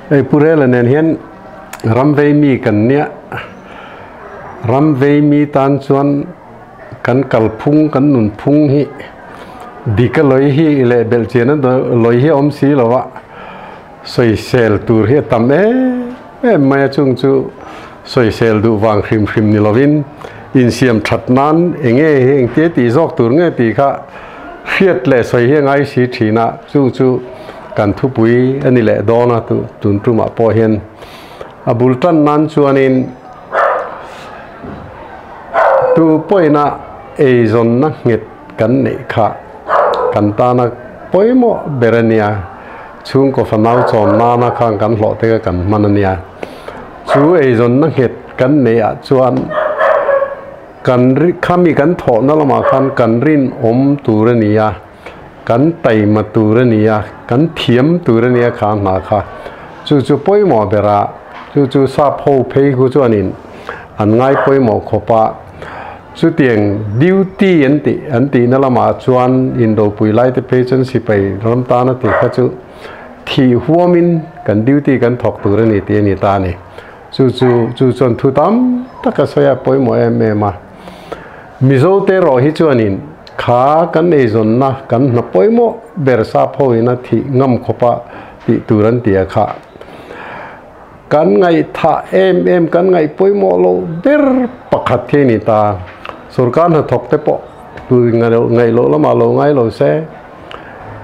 pure là nên hiện ram vei mi cần nia ram vei mi tan chuan kan kalphung kan nun phung hi dika loi hi le bel chena loi hi om si lawa soi sel tur hi tam mai chung chu soi sel du wang khrim khrim ni lovin in siam that nan enge heng te ti jok tur nge ti kha khiat le soi hi ngai si thina chu kan thu pui ani le dona tu tun tu ma po hian abultan nan chuanin tu poina e zon na nget kan nei kha kan ta na poimo berania chung ko fanau chon na na khang kan hlo te kan manania chu e zon na nget kan nei a chuan kan ri khami kan tho na lama kan rin om turania kan tai ma turania kan thiam turania kha na kha chu poimo bera chu sa pho phei ku chuanin an ngai poimo khopa chu tieng duty anti na lama chuan indo pui lai te patient si pai ram ta na ti kha chu thi huamin kan duty kan thok turani ti ni ta ni chu chon thu tam taka soya poimo ma mizo te ro hi chuanin kha kan e zon na kan na poimo ber sa pho ina thi ngam khopa ti turan ti kha kan ngai tha em kan ngai poimo lo ber pakhat the ni ta सरकार ने थोकते पो तू ngai lo lama lo ngai lo se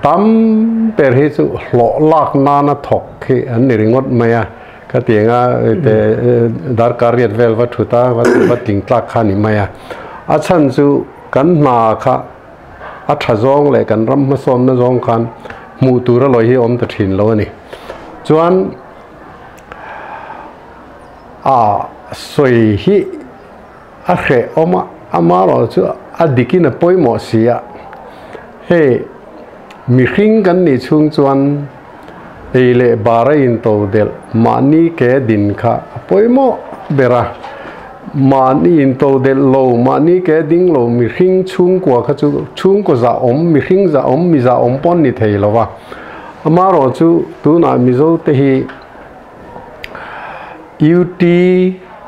tam per hi chu lo lak na na thok khi an ni ringot maya ka tianga te dar kariat vel wa thuta wa ting tlak kha ni maya a chan chu kan na kha a tha zong le kan ram ma som na zong khan mu tu ra loi hi om ta thin lo ni chuan a soi hi a khe oma amaro chu adikina poimo sia he mi khing kan ni chung chuan eile bara in to del mani ke din kha poimo bera mani in to del lo mani ke ding lo mi khing chung kwa kha chu chung ko za om mi khing za om mi za om pon ni thei lo wa amaro chu tu na mi zo te hi ut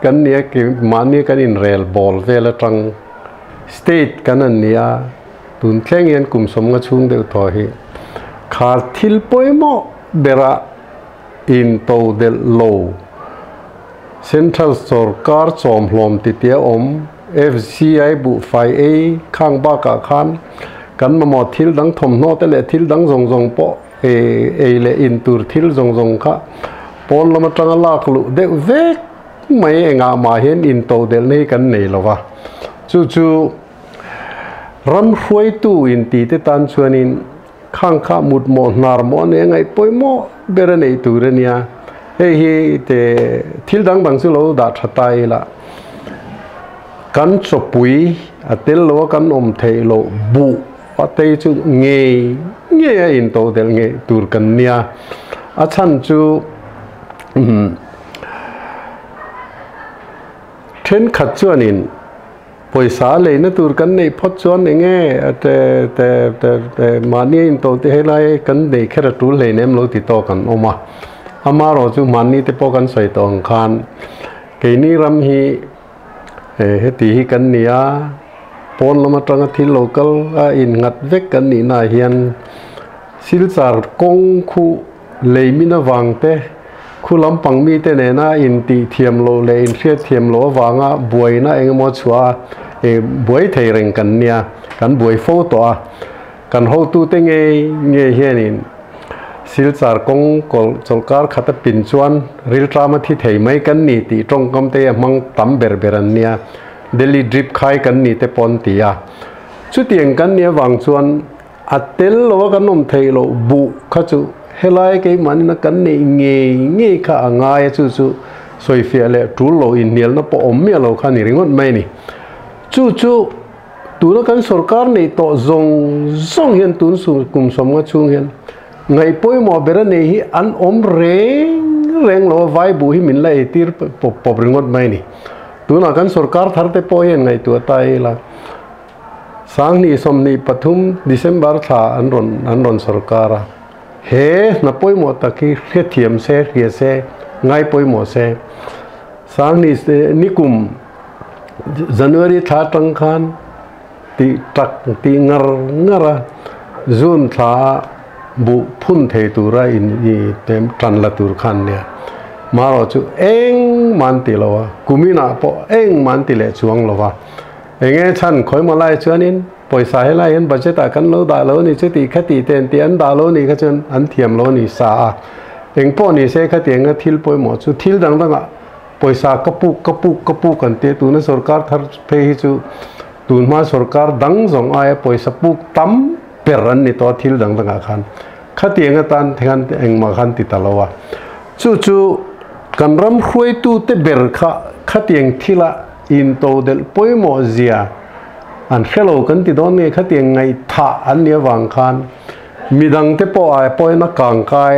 kan nia ke mani kan in rel bol vela tang state kan ania tun thleng yan kum som nga chung deu tho hi khar thil poimo bera in to del lo central sarkar chom hlom ti tia om fci bu fai a khang ba ka khan kan ma mo thil dang thom no te le thil dang zong po e le in tur thil zong kha pon lama tanga lak lu de vek mai enga ma hen in to del nei kan nei lova chu ram khoi tu in ti te tan chuanin khang kha mut mo nar mo ne ngai poimo bera nei tu rania hi te thil dang su lo da thatai la kan chopui atel lo kan om thei lo bu patei chu nge in to del nge tur kan nia a chan chu then khat chuanin poisa le na tur kan nei phot chuan nge te mani in to te helai kan dei khera tu le nem lo ti to kan oma amaro chu mani te po kan sai tong khan ke ni ram hi he ti hi kan nia pon lama tanga thil local in ngat vek kan ni na hian silchar kong khu leimina wangte khulam pangmi te ne na in ti thiam lo le in khriat thiam lo wanga buaina engmo chua e buai thei reng kan nia kan buai photo a kan ho tu te nge hianin silchar kong kol cholkar khata pin chuan ril trama thi thei mai kan ni ti tong kam te mang tam beran nia delhi drip khai kan ni te pon tia chu tiang kan nia wang chuan atel lo kan nom thei lo bu kha chu helai ke man na kan nei nge kha anga ya chu soi fia le tu lo in nial na po om me lo kha ni ringot mai ni chu tu na kan sarkar nei to zong hian tun su kum som nga chung hian ngai poi mo bera nei hi an om reng lo vai bu hi min la e tir po ringot mai ni tu na kan sarkar thar te po hian ngai tu tai la sang ni som ni pathum december tha an ron sarkara เฮนับป่วยหมดตะกี้เทียเทียมเสเรียเสง่ายป่วยหมดเสสางนี่กลุ่มJanuary ท่าตังคันตีตักตีงระจุนท่าบุพุ่นเทตุระอินเต็มจันละตุรคันเนี่ยมาเราจูมันติลวะกุมินาปมันติเลจวงลวะฉันคอยมาไล่ชวนนินปล่อยสายไล่เห็นบัจเจตกันโลดาโลนี่จุติคติเตียนดาโลนี่ก็จนอันเทียมโลนี่สาป้อนี่เสกติก็ทิลปล่อยหมดจูทิลดังอ่ะปล่อยสากระปุกกันเตตุนสรการทัดเพย์จูตุนมาสรการดังส่งไอ้ปล่อยสปุกตั้มเปรันนี่ตัวทิลดังขันคติก็ตันแทนมาขันติตาลวะจูกันรำคุยตูเตเบรคติทิละอินโตเดลปอยโมเซียอันเขลกันติดอนเนี่ยคติไงท่าอันเนี้ยวังคันมีดังเตปอยนักกังกาย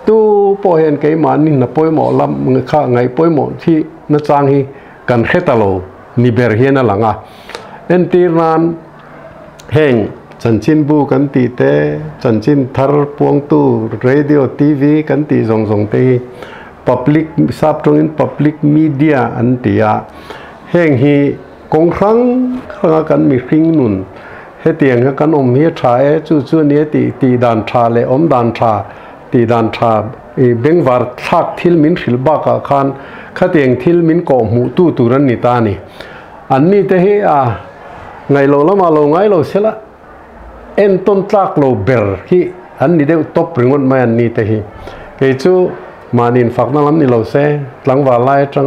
ตู้ปอยเห็นไก่มันนี่นับปอยโมลำข้าไงปอยโมที่นักจางฮีกันเขตโลนิเบรเฮียนหลังเอ็นตีนันเฮงจันชินบูกันตีเตจันชินทาร์พวงตู้เรดิโอทีวีกันตีส่งเตpublic ซับตรงนี้ public media อันที่แห่งฮีกงครั้งกันมีคริงนุนเฮตียงกันเฮียชายจู่ๆนี้ตีดันชาเลยดันชาตีดันชาเบงวาร์ทักทิลมินศิลปะกันขัดเองทิลมินก่อมูตุรันนิตานี่อันนี้เตะไงโลละมาโลไงโลเสละเอ็นต้นตักโลเบอร์ฮีอันนี้เดี๋ยวตบปริงวันมาอันนี้เตะฮีเฮ้ยจู่มาดินฝักนั่งล้ำนี่เราเสหลังว่าไล่จัง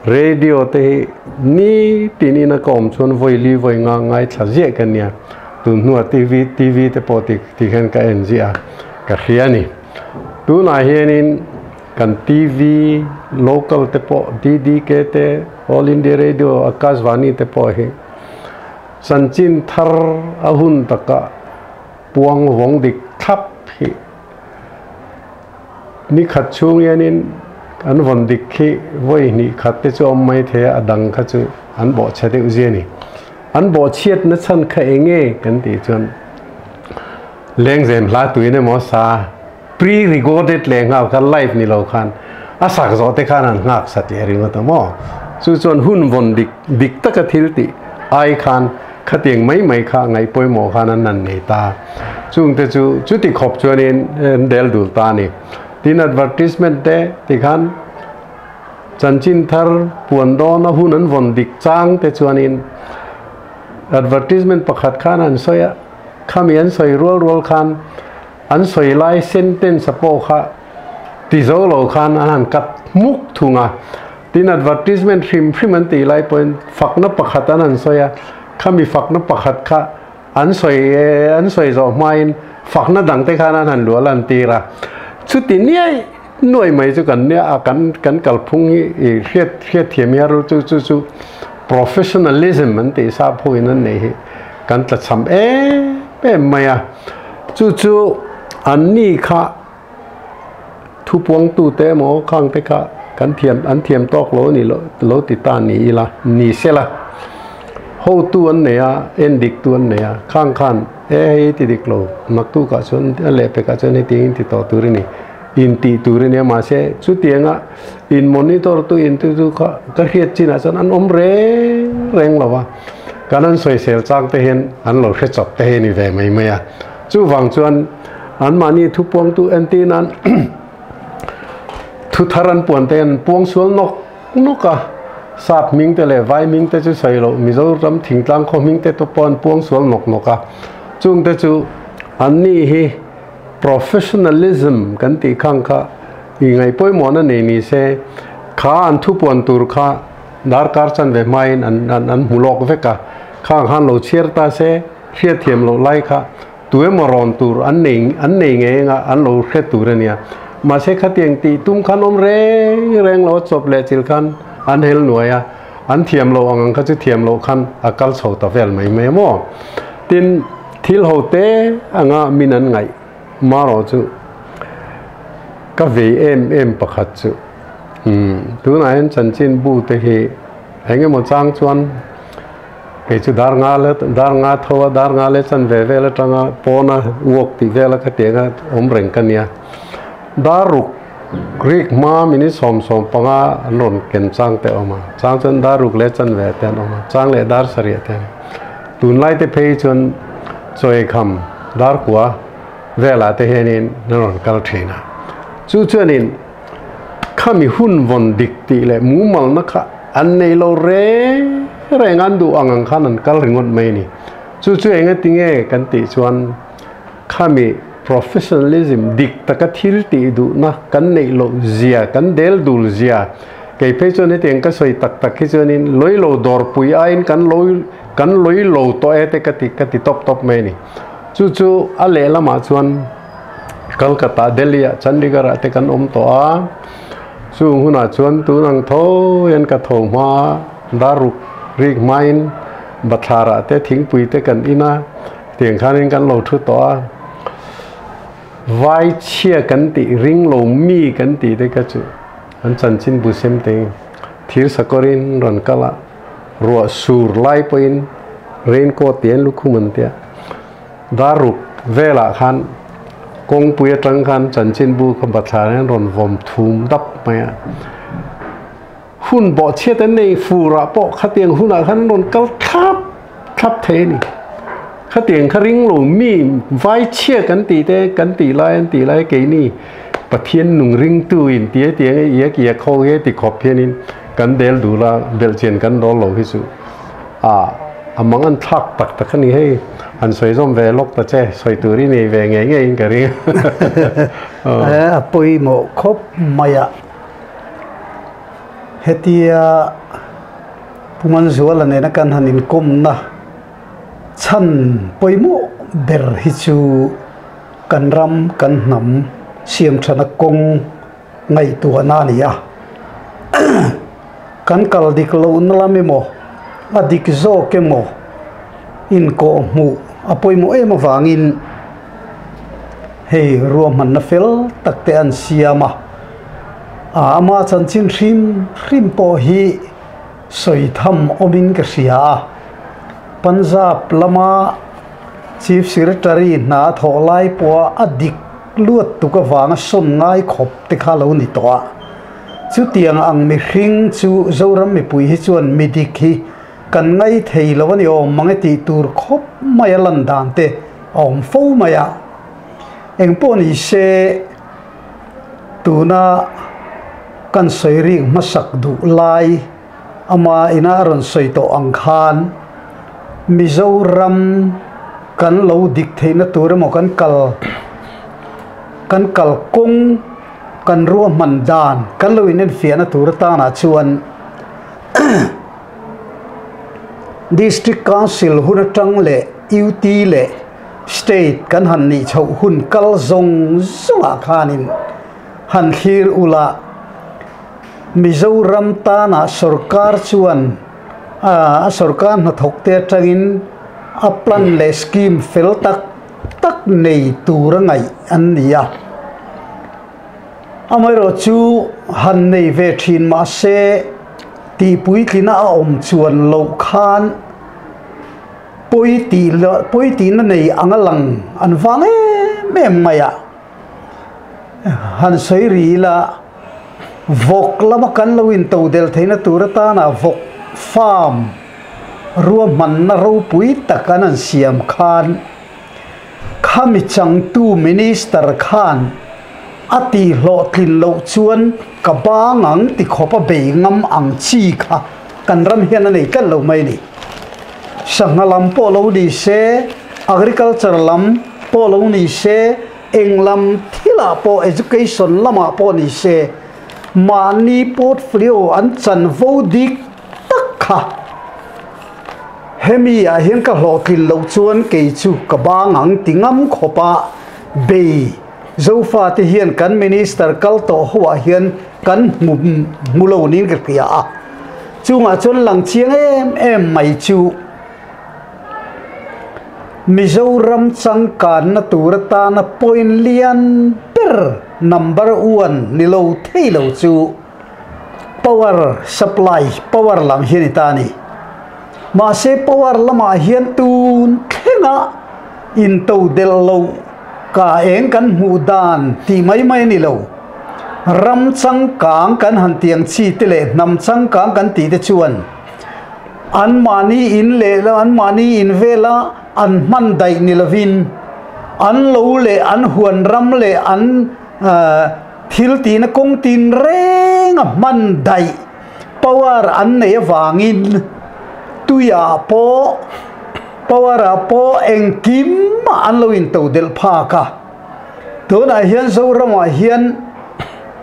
เรดิโอเตนี่ที่นี่นักอมชวนวัยลีวัยงางไงชัดเจนกันเนี่ยตุนหัวทีวีเตปอติที่เห็นกันเอ็นจีอากับเฮียนี่ตุนอาเฮียนี่กันทีวี local เตปอดีเกเต all India radio อากาศวานีเตปอเฮสันจินทาร์อาหุนตะกะปวงวงดิกทับฮีนี่ขัดช่วงยันนินอันวันดิกขี้วัยนี่ขัดเตจอมไม่เทอดังขัดจูอันบ่เชดอุเจนี่อันบ่เชียดนั่นฉันแค่เองกันตีจนเลี้ยงเซมลาตุยเนี่ยมอสา pre-recorded เลี้ยงเอากันไลฟ์นี่เราคันอาศักจอดเตขานันงักสัตย์เรื่องตัวมอจู่จนหุ่นวันดิกตะกทิลติไอคันขัดยังไม่ข้าไงป่วยหมอคันนั้นเนตาจู่แต่จู่ติขบจวนเดลดูตานี่ทีน advertisement เตที่ขันจันจินทาร์ปวนดอนหุ่นนั้นวันดิกจางเตจวนิน advertisement ประคัดขันอันสอยข้ามีอันสอยรัวขันอันสอยไล่เซนเทนสปอค่ะที่โจโลขันอันนั้นกัดมุกทุ่งทีน advertisement พิมพ์ตีไล่เป็นฝักนับประคัดอันนั้นสอยข้ามีฝักนับประคัดค่ะอันสอยจอมาอินฝักนับดังเตขันอันนั้นล้วนตีระสุดที่นี่หน่วยไม่จุกันเนี่ยกันกัลพุ่งเรียดเทียมยารู้จู่ professionalism มันตีทราบพูดนั่นนี่กันตัดซ้ำเป็นไม่จู่อันนี้ค่ะทุบวงตู้เตะหมอข้างเตะค่ะกันเทียมตอกโลนี่โลติดตานี่ละนี่เสละหูตัวเนี่ยเอ็นดิกตัวเนี่ยข้างติดิกโลนักตู้กัจจนเล็บกัจจนที่อินติต่อตัวนี่อินติตัวนี่มาเสสุดที่งอินมอนิเตอร์ตัวอินติตัวก็เรียกจีน่าจนอันเร่งแล้ววะการนั้นสวยเซลจ้างเตหินอันเราเขจับเตหินนี่ได้ไม่จู่ฟังจวนอันมานี่ทุกพวงตัวเอ็นตีนั้นทุกทารันปวนเต็นพวงสวนนกทราบมิงแต่เลยไว้มิงแต่จะใส่เรามิจะรำถึงกลางคอมิงแต่ตัวปอนพวงสวนนกจุงแต่จู่อันนี้ฮี professionalism กันตีข้างค่ะยังไงป่วยหมอนั่นนี่เสข้าอันทุบปวนตูร์ข้าดาร์การจันเวไม่อันหูลอกเวกะข้างหันเราเชียร์ตาเสเชียร์เทียมเราไล่ค่ะตัวมารอนตูร์อันนี้เองอันเราเชียร์ตูร์เนี่ยมาเสขัดยังตีตุ้มขันเร่งเราจบเลยจิลขันอันเฮลหน่วยอันเทียมเราอังเขาจะเทียมเราขันอากาศโสตเวลไม่หมอตินทิลหัวเตะอังมินันไงมาเราจู่ก็VMประคัดจู่ตัวนั้นฉันจินบูเตะเฮงเงี้ยมันจ้างชวน cái chú dar ngã thua dar ngã lệ chân về là trăng pona uok thì về là cái tiếng rèn cái nia dar rục Greek ma mini som panga lon ken chang te oma chang chân dar rục lệ chân về ten oma chang lệ dar sari ten tun lai te phê chân choi kham dar qua về là te henin lon kal thina chú chuanin khami hun von dik ti le mu mal na kha an nei lo re ngan du ang khan an kal ringot mai ni chu enga tinge kan ti chuan khami professionalism dik taka thil ti du na kan nei lo zia kan del dul zia ke pe chu ne teng ka soi tak ki chuanin loi lo dor pui ain kan loi lo to ete ka ti top mai ni chu a le lama chuan Kolkata Delhi Chandigarh te kan to a chu huna chuan tu nang tho yan ka tho ma daruk rik main bathara te thing pui te kan ina tiang khanin kan lo thu to a vai chia kan ti ring lo mi kan ti te ka chu an chan chin bu sem te thir sakorin ron kala ro sur lai poin rain ko tien lu khuman te daruk vela khan kong puya trăng khan chan chin bu kham bathara ron vom thum dap maya hun bo chia ten nei fu ra po khatiang huna khan ron kal khap the ni khatiang kharing lo mi vai chia kan ti lai ke ni pathian nung ring tu in tie ye ki kho ye ti khop hianin kan del du la bel chen kan do lo hi su among an thak tak khani hei an soi zom ve lok ta che soi tu ri nei ve nge in ka ri poi mo khop maya hetia puman zuala ne na kan hanin kom na chan poi mo ber hi chu kan ram kan hnam siam thana kong ngai tu na ni ya kan kal dik lo na la mi mo adik zo ke mo in ko mu apoi mo e ma wangin hei ruam man na fel takte an siama ama chan chin rim po hi soi tham omin ka sia Punjab lama chief secretary na tholai po adik luat tu ka wanga som ngai khop te kha lo ni to chu tiang ang mi hring chu zoram mi pui hi chuan mi dik hi kan ngai thei lo ni om mangai ti tur khop maya lan dan te om fo maya eng po ni se tuna kan soi ring masak du lai ama ina ron soi to ang khan Mizoram kan lo dik thei na tur mo kan kal kong kan ru man dan kan lo inen fia na tur ta na chuan district council hun tang le UT le state kan han ni chau hun kal zong zunga khanin han khir ula Mizoram ta na sarkar chuan sarkar na thokte tangin aplan le scheme fel tak nei tur ngai an nia amai ro chu han nei ve thin ma se ti pui tlina a om chuan lo khan poi ti na nei angalang an wange mem maya han sei ri la vok lama kan lo in to del theina turata na vok farm ruam man na ro pui takanan siam khan khami chang tu minister khan ati lo thin lo chuan ka bangang ti khopa be ngam ang chi kha kan ram hian nei kan lo mai ni sangalam po lo di se agriculture lam po lo ni se englam thila po education lama po ni se mani portfolio an chan vo dik takha hemi a hian ka lo thin lo chuan ke chu ka bangang tingam khopa be zofa te hian kan minister kal to huwa hian kan mulo nin ka kia chunga chon lang chiang em mai chu Mizoram changkan na turata na point lian per number 1 nilo thailo chu power supply power lam hian itani mà se power lama hian tun khenga in to del lo ka eng kan mu dan ti mai ni lo ram chang kang kan han tiang chi te le nam chang kang kan ti te chuan an mani in le la an mani in vela an man dai ni lovin an lo le an huan ram le an thil ti na kong tin reng man dai power an ne wangin tuya po power po eng kim an lo in to del pha ka to na hian zo rama hian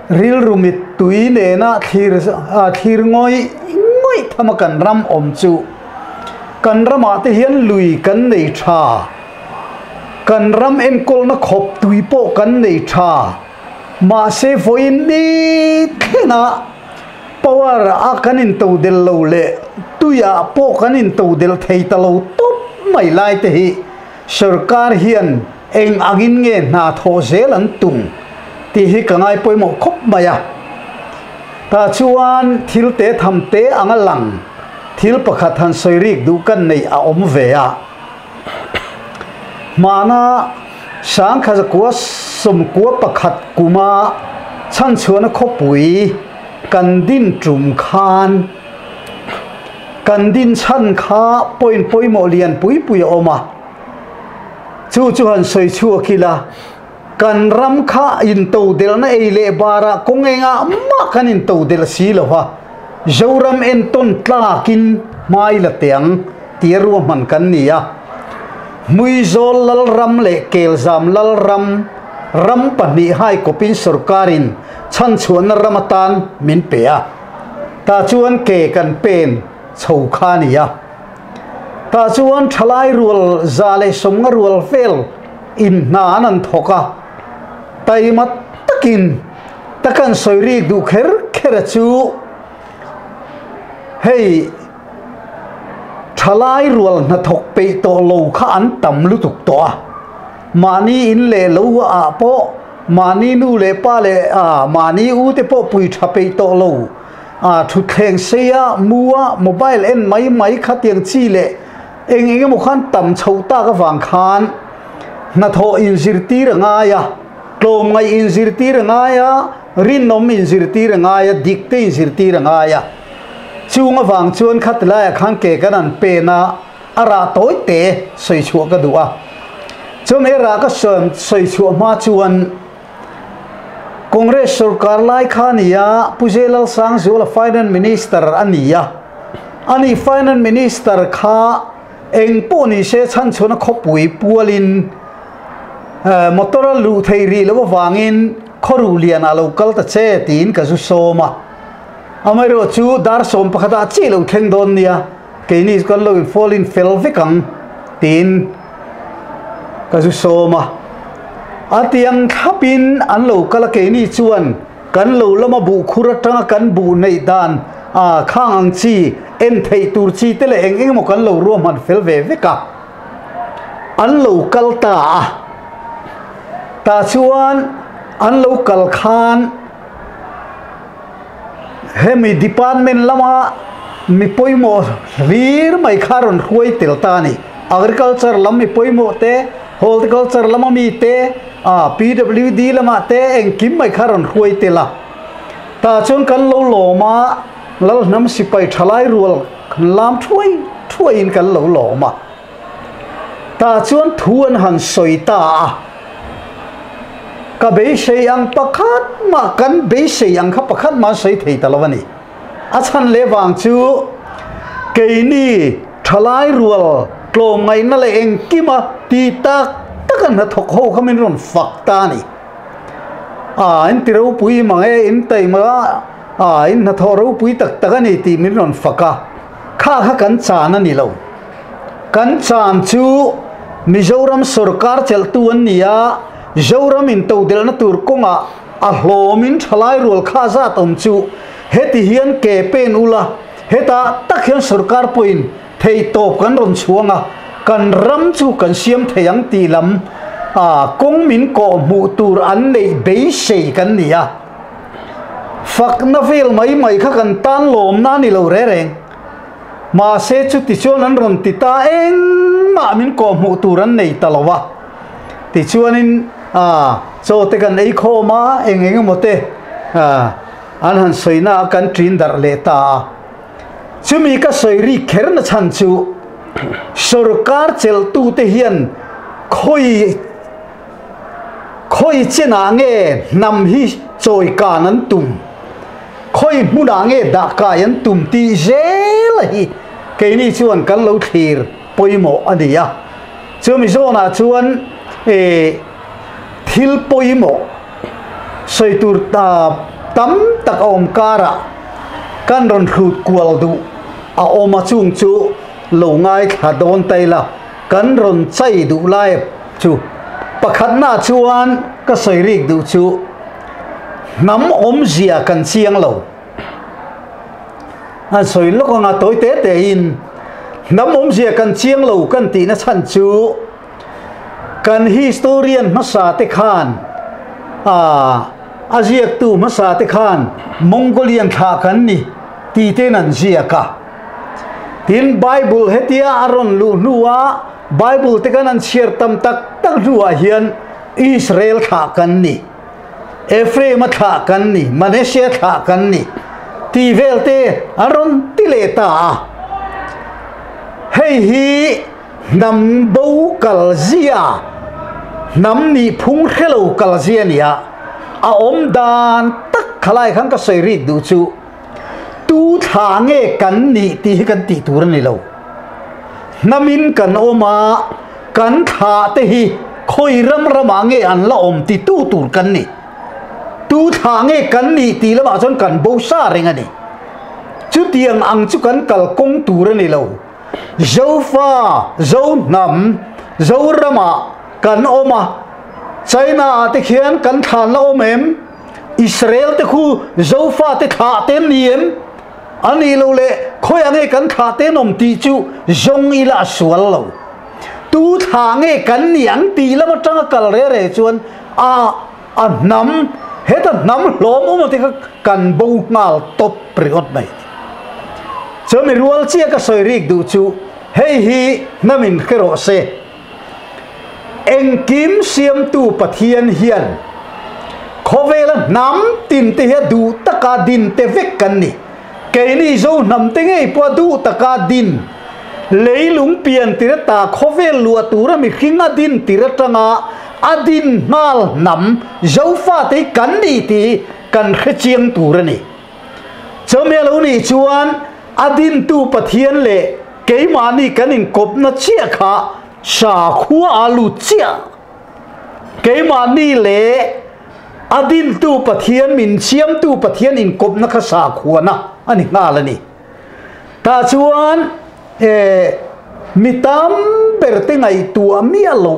ril rumit tui ne na thir ngoi thamakan ram om chu kan rama te hian lui kan nei tha kan ram en kol na khop tui po kan nei tha ma se voin ni khena power a kan in to del lo le tuya po kan in to del thei ta lo top mai lai te hi sarkar hian eng agin nge na tho zel an tung ti hi kangai poimo khop maya ta chuan thil te tham te angalang thil pakhat han soirik du kan nei a om ve a mana sang kha kwa sum kwa pakhat kuma chan chuan khopui kan din trum khan kan din chan kha poimo lian pui oma chu han soi chu kila kan ram kha in to del na eile bara kongenga ma kan in to del si lo ha zoram en ton tla kin mai la tiang tieru man kan nia mui zol lal ram le kel zam lal ram pani hai ko pin sarkarin chan chuan ramatan min pe a ta chuan ke kan pen chho kha nia ta chuan thalai rual zale somnga rual fel in na anan thoka taimat takin takan soiri du kher chu hey thalai rual na thok pe to lo kha an tam lu tuk to mani in le lo a po mani nu le pa le mani u te po pui tha pe to lo thu theng sia mua mobile en mai kha tiang chi le eng mo khan tam chho ta ka wang khan na tho in zirti ranga ya klom ngai in zirti ranga ya rin nom in zirti ranga ya dikte in zirti ranga ya chunga wang chuan khat la khang ke kanan pe na ara toy te soi chu ka duwa chum era ka soi chu ma chuan congress sarkar lai khania pujelal sang zula finance minister ania ani finance minister kha eng po ni se chan chuna khopui pualin motora lu theiri lo wangin khoru lian a local ta che tin ka su soma amaro chu dar som pakhata chi lo theng don nia ke ni kan lo fall in fel vikang tin ka su soma atiang thapin an lo kala ke ni chuan kan lo lama bu khurata kan bu nei dan khang chi en thei tur chi te le eng mo kan lo ro man fel ve veka an lo kal ta chuan an local khan hemi department lama mi poimo rir mai kharon huai telta ni agriculture lam mi poimo te horticulture lama mi te pwd lama te eng kim mai kharon huai tela ta chuan kan lo ma lal nam sipai thalai rual lam thuai in kan lo ma ta chuan thuan han soita ka be seyang pakhat ma kan be seyang kha pakhat ma sei thei talawani achan le wang chu keini thalai rual klom ngai na le eng kima ti tak takan na thok ho khamin ron fakta ni in tiro pui mangai in tai ma in na thoro pui tak takani ti min ron faka kha kan chan ani lo kan chan chu mizoram sarkar cheltu an nia zoram in to del na tur konga a hlomin thalai rul kha za tom chu heti hian ke pen ula heta takhian sarkar poin thei top kan ron chuanga kan ram chu kan siam theyang ti lam kong min ko mu tur an nei be sei kan nia fak na vel mai kha kan tan lom na ni lo re reng mà sẽ chút thì chuan an ron ti ta eng mà mình có mu turan nei talawa ti chuan in so te kan ei kho ma eng mo te an han soina kan trin dar le ta chumi ka soiri kher na chan chu sarkar chel tu te hian khoi chena nge nam hi choi kanan tum khoi muna nge da kayan tum ti zel hi ke ni chuan kan lo thir poimo ania chumi zona chuan thil poimo soitur ta tam tak om kara kan ron khut kwal du a oma chung chu lo ngai thadon taila kan ron chai du lai chu pakhat na chuan ka soirik du chu nam om zia kan chiang lo an soi lo nga toi te te in nam om zia kan chiang lo kan ti na chan chu kan historian masa te khan aziak tu masa te khan mongolian kha kan ni ti te nan zia ka tin bible hetia aron lu nuwa bible te kan an share tam tak tak ruwa hian israel kha kan ni ephraim kha kan ni manasseh kha kan ni ti velte aron tileta hei hi nam bo kalzia nam ni phung khelo kalzia nia a om dan tak khalai khang ka soiri du chu tu tha nge kan ni ti kan ti tur ni lo namin kan oma kan tha te hi khoi ram rama nge an la om ti tu tur kan ni tu tha nge kan ni ti la ma chon kan bo sa ring ani chu tiang ang chu kan kal kong tur ni lo zo fa zo nam zo rama kan oma China te khian kan than la omem Israel te khu zo fa te tha te niem ani lo le khoi ange kan tha te nom ti chu zong ila sual lo tu tha nge kan niang ti la ma tang kal re re chuan a nam heta nam hlom um te kan bo ngal top priot mai so mi rual chia ka soirik du chu hei hi namin khero se eng kim siam tu pathian hian khovela nam tin te he du taka din te vek kan ni ke ni zo nam te ngei po du taka din leilung pian tira ta khovel lua tura mi khinga din tira tanga adin mal nam zo fa te kan ni ti kan khechiang tura ni chome lo ni chuan adin tu pathian le ke mani kan in kop na chia kha sa khua alu chia ke mani le adin tu pathian min siam tu pathian in kop na kha sa khua na ani nga la ni ta chuan mitam berte ngai tu amialo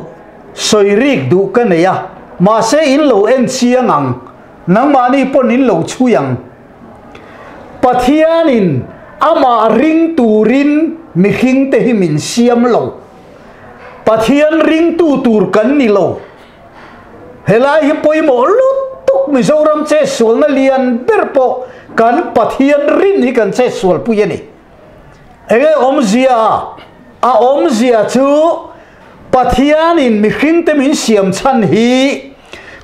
soirik du ka ne ya ma se in lo en chiang ang nang mani pon in lo chuyang pathian in ama ring turin mi khing te hi min siam lo pathian ring tu tur kan ni lo helai hi poimo lut tuk mi zoram che sul na lian berpo kan pathian rin hi kan che sul pu yani ege om zia chu pathian in mi khing te min siam chan hi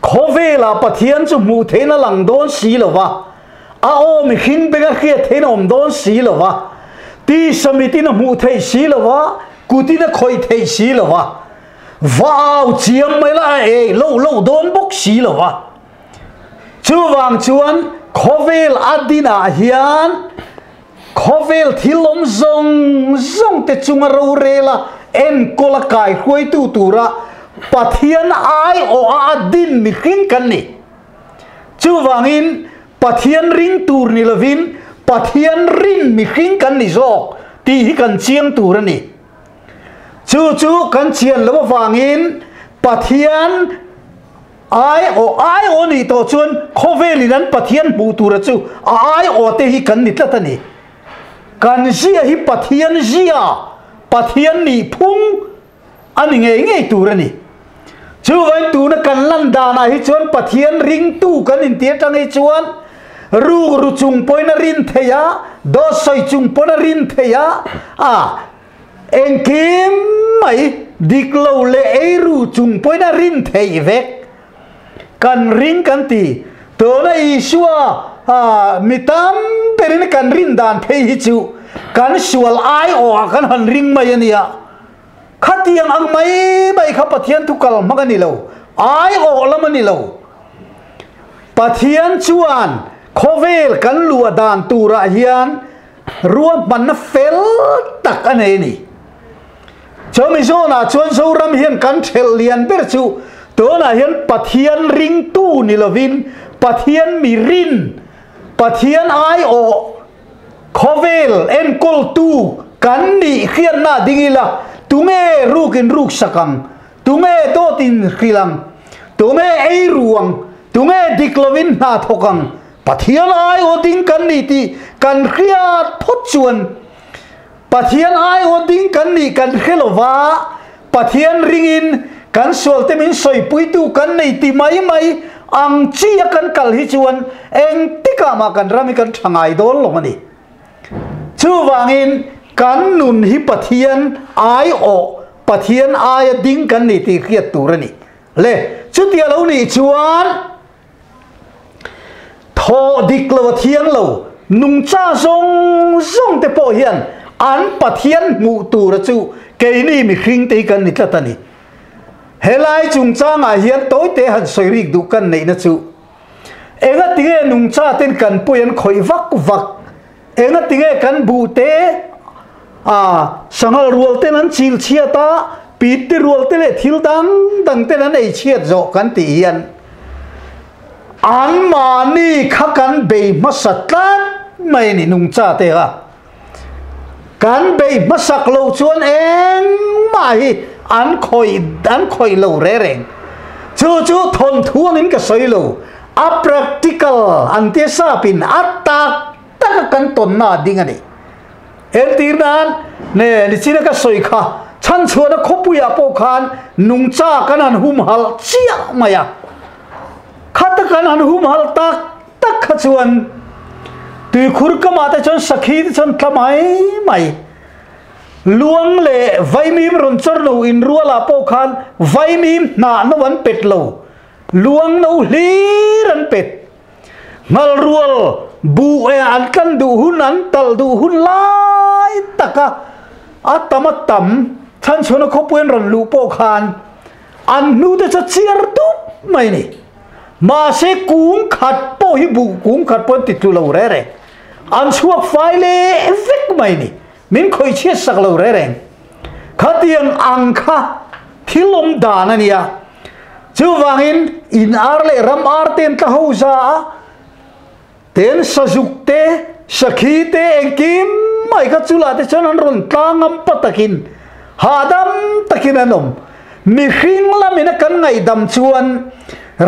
khovela pathian chu mu the na lang don si lo wa o mi khing be ga khia the na om don si lo wa ti samiti na mu the si lo wa kuti na khoi the si lo wa wow chiam mai la lo don bok si lo wa chu wang chuan khovel adina hian khovel thilom zong te chunga ro rela en kola kai khoi tu tura pathian ai o adin mi khing kan ni chu wangin pathian ring tur ni lovin pathian rin mi khing kan ni zok ti hi kan chiang tur ni chu kan chian lo wangin pathian ai o ni to chun khoveli nan pathian bu tur chu ai o te hi kan ni tlatani kan zia hi pathian zia pathian ni phung ani nge tur ni chu vai tu na kan lan da na hi chuan pathian ring tu kan in tia tang hi chuan ru chung poi na rin theya do soi chung poi na rin theya eng kim mai diklo le ei ru chung poi na rin thei vek kan ring kan ti to na isua mitam perin kan rin dan thei hi chu kan sual ai o kan han ring mai ania khatiang ang mai kha pathian tu kal magani lo ai o lamani lo pathian chuan khovel kan lua dan tura hian ruam man na fel tak ane ni chomi zona chuan zoram hian kan thel lian ber chu to na hian pathian ring tu ni lovin pathian mi rin pathian ai o khovel en kol tu kan ni khian na dingila tunge rukin ruk sakang tunge totin khilang tunge ei ruang tunge diklovin na thokang pathian ai o ding kan ni ti kan khiat phot chuan pathian ai o ding kan ni kan khelova pathian ringin kan solte min soi pui tu kan nei ti mai ang chia kan kal hi chuan eng tika ma kan rami kan thangai dol lomani chu wangin kan nun hi pathian ai o pathian ai ding kan ni ti khiat turani le chu tia lo ni chuan tho diklo thiang lo nung cha zong te po hian an pathian mu tur chu ke ni mi khring te kan ni tlatani helai chung cha nga hian toy te han soirik du kan nei na chu enga tinge nung cha ten kan puyan khoi vak enga tinge kan bu te sangal rual te nan chil chia ta pit te rual te le thil dang te nan ei chiat zo kan ti hian an mani kha kan be masatlan mai ni nung cha te ha kan be masak lo chuan eng mai an khoi lo re reng chu thon thuang in ka soi lo a practical an te sa pin atak tak kan ton na ding ani en tirnan ne ni china ka soi kha chan chuan khopuya po khan nung cha kan an hum hal chia maya khata kan an hum hal tak kha chuan tui khur ka ma ta chon sakhi chon thamai luang le vai mim ron chor lo in ruala po khan vai mim na no wan pet lo luang no hliran pet ngal rual bu an kan du hun an tal du hun lai taka atamatam than chona khopuen ron lu po khan an nu te cha chiar tu mai ni ma se kung khat po hi bu kung khat pon ti tu lo re an chuak fai le vek mai ni min khoi chiat sak lo re reng khatiang angkha thilom dan ania chu wangin in ar le ram ar ten ta ho za ten sajuk te sakhi te engkim mai kha chula te chanan ron tlangam patakin hadam takin anom mi hring lamina kan ngai dam chuan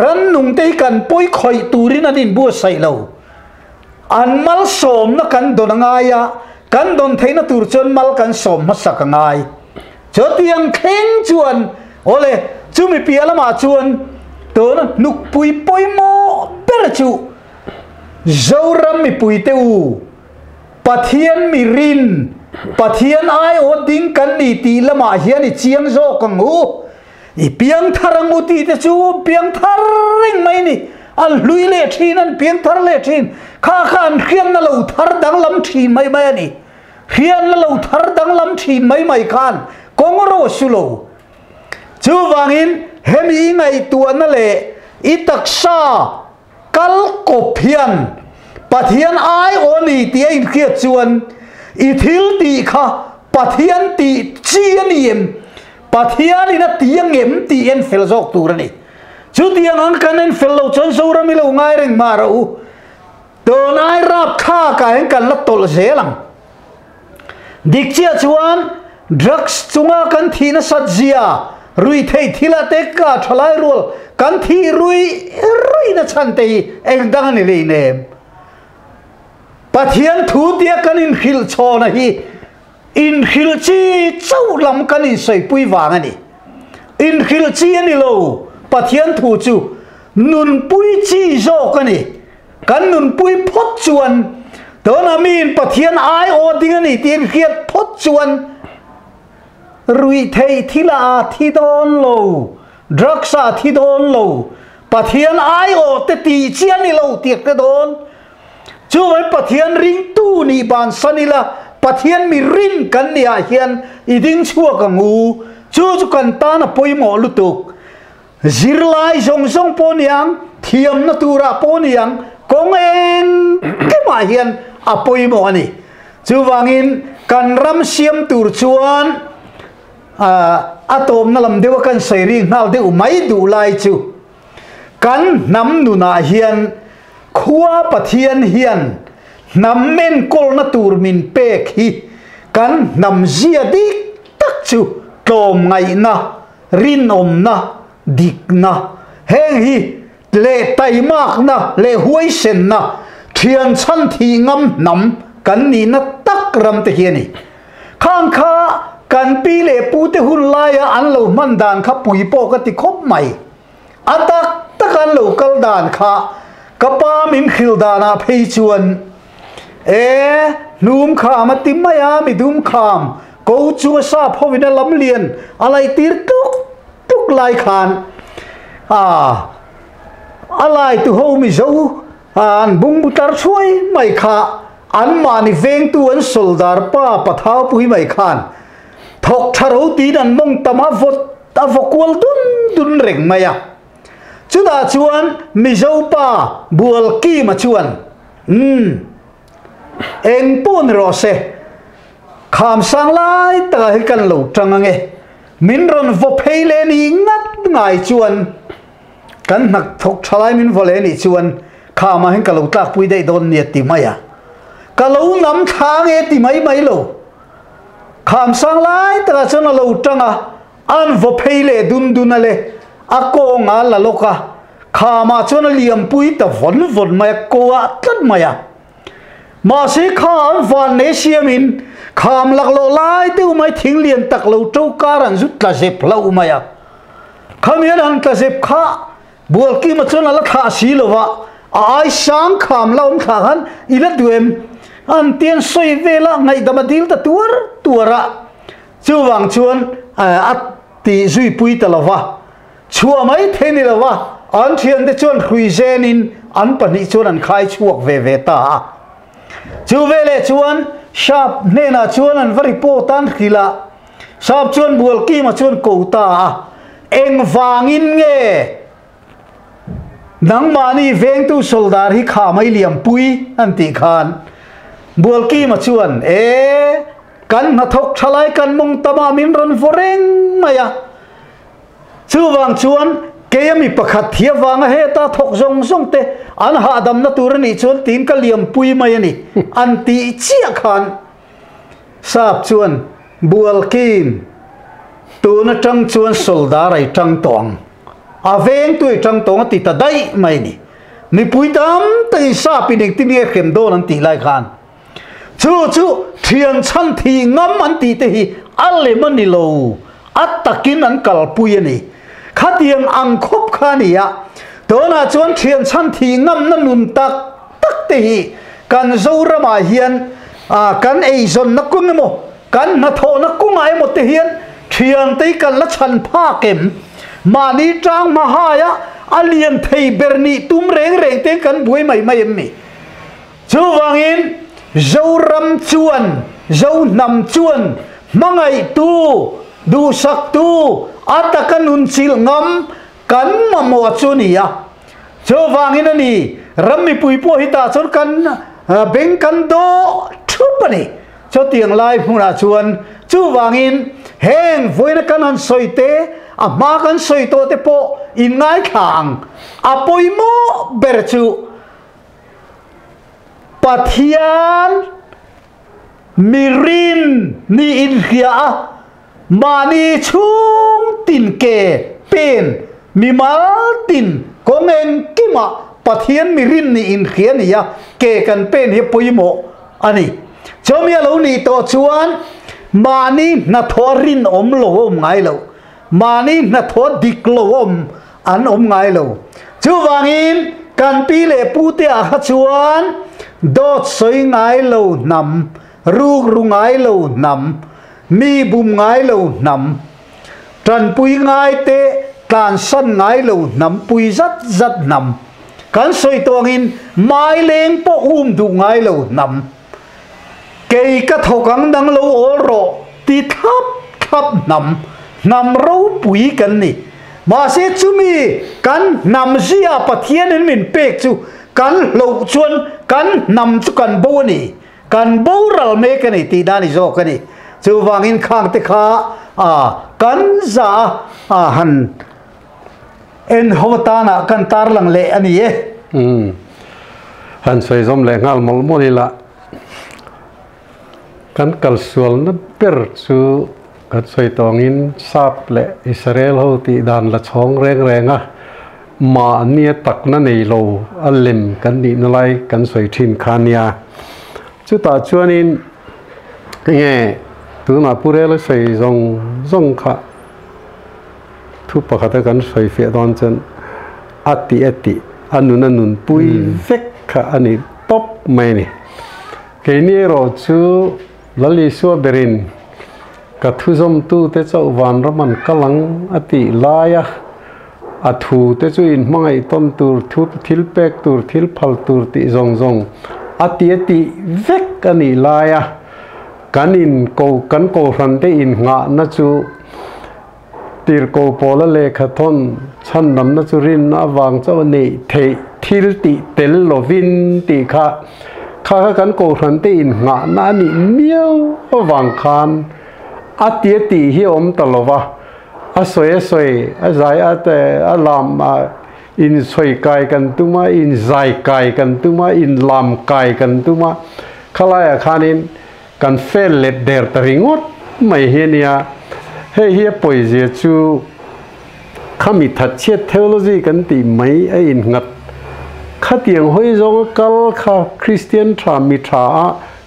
ran nung te kan poi khoi turin anin bu sai lo an mal som na kan donangaya kan don theina tur chon mal kan som ma sakangai chotiang kheng chuan ole chumi pialama chuan to nuk pui poi mo ber chu zoram mi pui te u pathian mi rin pathian ai o ding kan ni ti lama hian i chiang zo kang u i piang tharang u ti te chu piang thar ring mai ni al lui le thin an piang thar le thin kha khan khian na lo thar dang lam thin mai ani khian na lo thar dang lam thin mai khan kongro sulo chu wangin hemi ngai tu na le itaksa kal kophian pathian ai oni ti in khiat chuan i thil ti kha pathian ti chianiem pathian ina tiang em ti en fel jok turani chu tiang ang kanen fel lo chon sora mi lo ngai reng maro to nai rap kha ka en kan la tol zelang dik chia chuan drugs chunga kan thina satzia rui thei thila te ka thalai rul kan thi rui na chante eng dang ni le ne pathian thu tia kan in khil chona hi in khil chi chau lam kan in sei pui wang ani in khil chi ani lo pathian thu chu nun pui chi zo kan ni kan nun pui phot chuan to na min pathian ai o ding ani tin khiat phot chuan rui thei thila thi don lo draksa thi don lo pathian ai o te ti chian ni lo tiek te don chu mai pathian ring tu ni ban sanila pathian mi rin kan nia hian iding chua ka ngu chu kan ta na poimo lutuk zirlai zong zong poniang thiam na tura poniang kongeng ke ma hian apoimo ani chu wangin kan ram siam tur chuan atom na lam dewa kan sairing nal de umai du lai chu kan nam nu na hian khuwa pathian hian nam men kol na tur min pek hi kan nam zia dik tak chu tom ngai na rin om na dik na heng hi le tai mak na le huai sen na thian chan thi ngam nam kan ni na tak ram te hiani khang kha kan pi le pu te hun lai an lo man dan kha pui po ka ti khop mai atak takan lo kal dan kha kapa min khil dana phei chuan num kham atim maya mi dum kham ko chu sa phowina lam lian alai tir tuk tuk lai khan alai tu ho mi zo an bung butar chuai mai kha an mani veng tu an soldar pa pathau pui mai khan thok tharo ti dan mong tama vot ta vokwal dun reng maya chuda chuan mi zo pa bual ki ma chuan eng pon ro se kham sang lai ta hi kan lo tangange min ron vo pheile ni ngat ngai chuan kan nak thok thalai min vole ni chuan khama hin kalo tlak pui dei don ni ti maya kalo nam thang e ti mai mai lo kham sang lai ta chuan lo tanga an vo pheile dun ale ako nga la loka khama chuan liam pui ta von mai ko a tlat maya ma se kham van ne siamin kham lak lo lai te umai thing lian tak lo to karan zut la zep lo maya khamian an ta zep kha bol ki ma chuan ala kha si lowa ai sang kham laum kha han ila duem an tien soi vela ngai damadil ta tuara chuwang chuan at ti zui pui ta lawa chua mai theni lawa an thian de chuan khui zenin an pani chuan an khai chuak ve ta chu vele chuan shap nena chuan an vari po tan khila sap chuan bol ki ma chuan ko ta eng wangin nge nang mani veng tu soldar hi kha mai liam pui an ti khan bol ki ma chuan kan na thok thalai kan mong tama min ron foreng maya chu wang chuan kemi pakhat thia wanga he ta thok zong te an ha dam na tur ni chuan tin ka liam pui mai ani an ti chia khan sap chuan bual kim tu na tang chuan soldar ai tang tong aveng tu tang tong ti ta dai mai ni pui dam te sa pining ti ni khem don an ti lai khan chu thian chan thi ngam an ti te hi alle mani lo atakin an kal pui ani khatiang ang khop khania tona chuan thian chan thi ngam na nun tak te hi kan zora ma hian kan ei zon na kung mo kan na tho na kung ai mo te hian thian te kan la chan pha kem mani tang ma haya alien thei berni tum reng te kan buai mai mi chu wangin zoram chuan zo nam chuan mangai tu du sak tu atakan un sil ngam kan mamo chunia chu wangin ani rammi pui po hita chon kan beng kan do thupani cho tiang lai phuna chuan chu wangin heng voina kan han soite ma kan soito te po in ngai khang apoi mo berchu pathian mirin ni in khia mani chung tin ke pen mi mal tin kongen kima pathian mirin ni in khia ni ya ke kan pen hi poimo ani chomia lo ni to chuan mani na thorin om lo om ngai lo mani na tho dik lo om an om ngai lo chu wangin กันปีเล่ปูเตียขจวนดอดสวยง่ายโลนำรูกรุงง่ายโลนำมีบุมง่ายโลนำจันปุยง่ายเตะการสั้นง่ายโลนำปุยจัดนำกันสวยตัวงินไม้เลี้ยงปะอุ้มดูง่ายโลนำเกยกระทกังดังโลโอโรตีทับนำเราปุยกันนี่มาเสียจุมีกันนำเสียปะเทียนมินเปกจูกันโลชวนกันนำจุกันบูนี่กันบูรัลเมกันนี่ตีดานิโจกันนี่จูวางอินข้างติขากันจะหันเอ็นหัวตานะกันตาลังเละอันนี้หันสวยสมแรงงานมลมุลีละกันกัลส่วนนั้นเปิดจูกันสวยตองอินซาบเละอิสราเอลเขาตีดานละช่องแรงอ่ะมาเนี่ยตักนั่นเองโลอัลลิมกันนี่นั่นไรกันสวยทินคานียจุดตาชวนอินเงี้ยตัวน่ะพูดเลยสวยจงค่ะทุบปากตะกันสวยเฟียดอนจนอัติอันนู้นปุยเฟกค่ะอันนี้ท็อปไม่เนี่ยเกนี่เราชูลลิสัวเบรินกัทุจมตูเตจ้าวันรมันกำลังอติลายอัฐุเตจูอินมังไอต้นตูทุบทิลเป็กตูทิลพัลตูติจงอติเวกกันนี่ลายกันอินกันโกรันเตอินงาณจูตีร์โกโปลเลขทนฉันนำณจูรินนาวางเจ้านี่เททิลติเตลโลวินติข้ากันโกรันเตอินงาณนี่เมียววางคานอติฮิอมตลอดว่าสวยใจแต่ลามอินสวยกายกันตุมาอินใจกายกันตุมาอินลามกายกันตุมาขลายขานินกันเฟลเลดเดอร์ตริงอดไม่เห็นยาเฮียป่วยเสียชูขามิทัดเชียเทโลจีกันตีไม่อินงัดข้าเตียงห้อยจงกัลข้าคริสเตียนทรามิทรา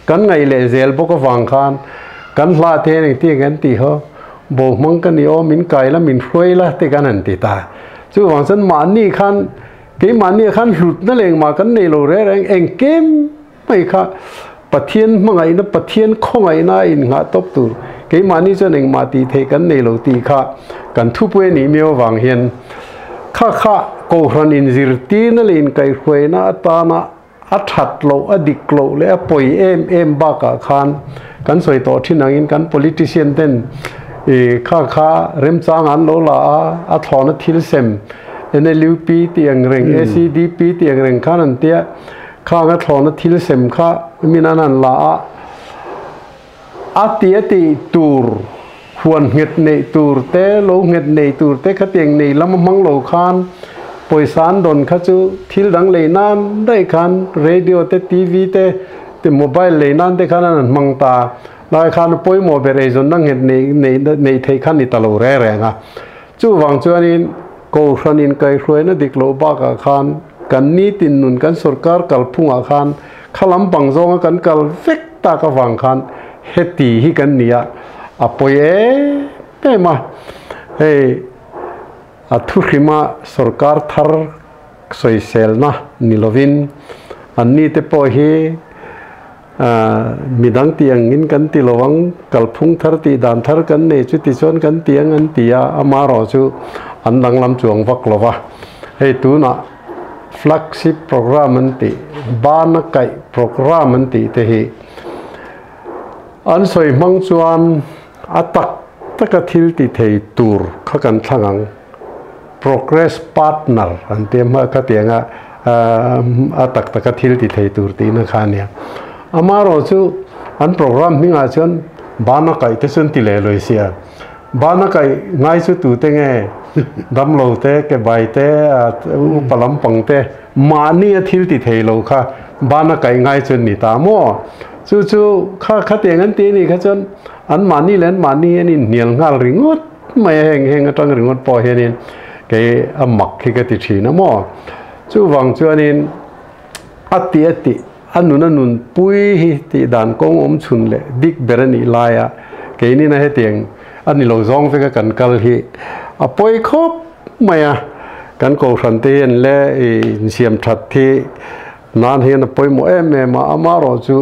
กันไงเลเซลบกฟังคานกันลาเทนที่กันตีเขาบอกมังกันนี่มินไก่ละมินรวยละที่กันนั่นตีตาจู่หวังฉันมานี่ขันเกมมานี่ขันหลุดนั่นเองมากันในโลเรงเองเกมไม่ค่ะปะเทียนมังไงนะปะเทียนคงไงนะอินหาตบตูเกมมานี่จนเองมาตีเทกันในโลตีค่ะกันทุบเวนี่มีวางเห็นข้าโกรันอินซิรตีนั่นเองไก่รวยนะตานะอัฐัดโลอดิกโลและป่วยเอ็มบากะขันกันสวยต่อที่นั่งอินกัน politician เต้นข้าเริ่มจ้างอันโลลาอัฐอนทิลเซมNLUP ตียงเร่ง ACDP ตียงเร่งข้านั่นเตี้ยข้าอัฐอนทิลเซมข้ามีนั่นลาอัติตูร์หวนเห็ดในตูร์เตโลเห็ดในตูร์เตข้าเตียงในลำมังโลคานป่วยสารดนข้าจูทิลดังเลยนั่นได้คันเรดิโอเตทีวีเตโมบายเลยนั่นได้คันนั้นมังตาลายขันป่วยโมเบรย์จนนั่งเห็นในเทขันนี่ตลอดแรงจู่วังจวนอินกูขันอินไกลรวยนั่นดิกโลบากขันกันนี้ตินนุนกันสุรการกัลพุ่งขันขลังปังจงกันกัลเฟกตากวังขันเฮตีฮิกันเนี่ยป่วยเป้มาเฮ้ทุกข์มาสุรการทาร์สวยเซลนะนิลวินอันนี้เตป่วยมีดังเตียงอินกันติลวังกัลพุงทาร์ตีดานทาร์กันเนจุติชนกันเตียงอันตียามารอจูอันดังลำจวงวักลวะให้ตัวน่ะฟลักซิปโปรแกรมมันติบานไก่โปรแกรมมันติเตหีอันสวยมังจวนอัตักตะกทิลติเทตูร์ข้ากันทั้ง progress partner อันเตียมว่าข้าเตียงอัตักตะกทิลติเทตูร์ตีนักขันเนี่ยอามาเราจูอันโปรแกรมมิ่งอาจารย์บ้านนักไก่เตสุนติเลโลเซียบ้านนักไก่ง่ายสุดตัวเตงเอดำโลเตเก็บใบเตอุปลัมปังเตมานี่ทิลติเทโลค่ะบ้านนักไก่ง่ายจนนี่ตามอจู่ข้าเตียงอันตีนี่ข้าจนอันมานี่เล่นมานี่นี่เหนียงงาริงดไม่แห้งตั้งริงดพอเห็นนี่แกอมักที่กติชีนะมอจู่วังจวนนี่อติอันนู้นปุยที่ด่านกงชุนเลยดิกเบรนีลายเกนี่นะเฮตียงอันนี้เราจองไปกันกัลฮีป่วยครบไม่ กันโกขันเตียนและเสียมทัดที่นานเห็นปอยโมเอเมมาอามารอจู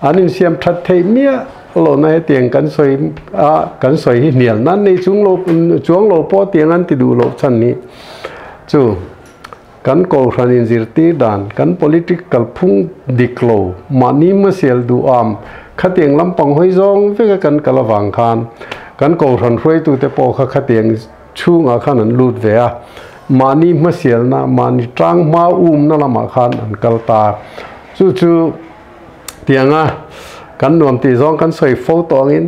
อันนี้เสียมทัดเทียมีโลในเตียงกันสวยกันสวยเหนียวนั้นในช่วงโลพอเตียงนั้นติดูโลชันนี้จูกันโกขันอินจิรตีดานกัน political พุ่งดิกโลมานิมเสียลดูอามขัดเตียงลำปังห้อยซองเวกันกลวังคานกันโกขันช่วยตัวเตปอขัดเตียงช่วงอาคารนั้นลุดเวียมานี่มาเสียนะมานี่ตรังมานั่นละมาขันอันกัลตาจู่เตียงกันนวมตีซองกันใส่โฟโต้อิน